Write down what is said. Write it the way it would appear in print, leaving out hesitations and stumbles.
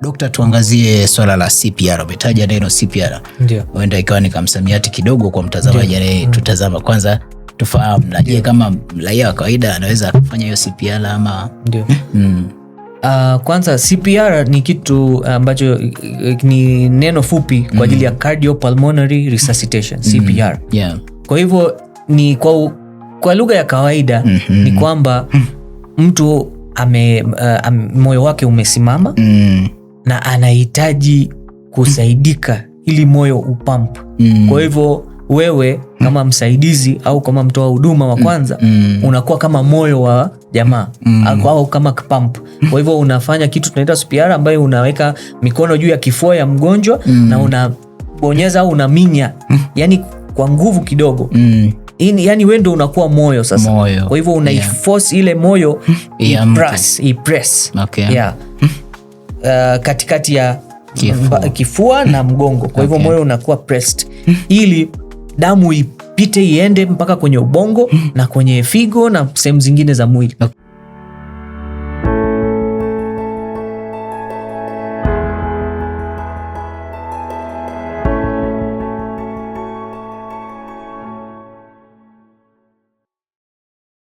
Dokta, tuangazie swala la CPR. Umetaja neno CPR. Ndio. Huenda ikawa ni kamsamiati kidogo kwa mtazamaji anayetutazama. Kwanza tufahamu, na kama raia wa kawaida anaweza kufanya hiyo CPR ama? Ndio. Kwanza CPR ni kitu ambacho ni neno fupi kwa ajili ya cardiopulmonary resuscitation, CPR. Yeah. Kwa hivyo ni kwa lugha ya kawaida ni kwamba mtu moyo wake umesimama na anahitaji kusaidika ili moyo upampu. Kwa hivyo wewe kama msaidizi au kama mtoa huduma wa kwanza unakuwa kama moyo wa jamaa au kama pump. Kwa hivyo unafanya kitu tunaita CPR, ambayo unaweka mikono juu ya kifua ya mgonjwa na unabonyeza au unaminya, yani kwa nguvu kidogo. Yani wewe ndio unakuwa moyo sasa. Kwa hivyo unaiforce ile moyo ipress. Okay. Yeah. Katikati ya kifua na mgongo. Kwa hivyo moyo unakuwa pressed ili damu ipite iende mpaka kwenye ubongo na kwenye figo na sehemu zingine za mwili.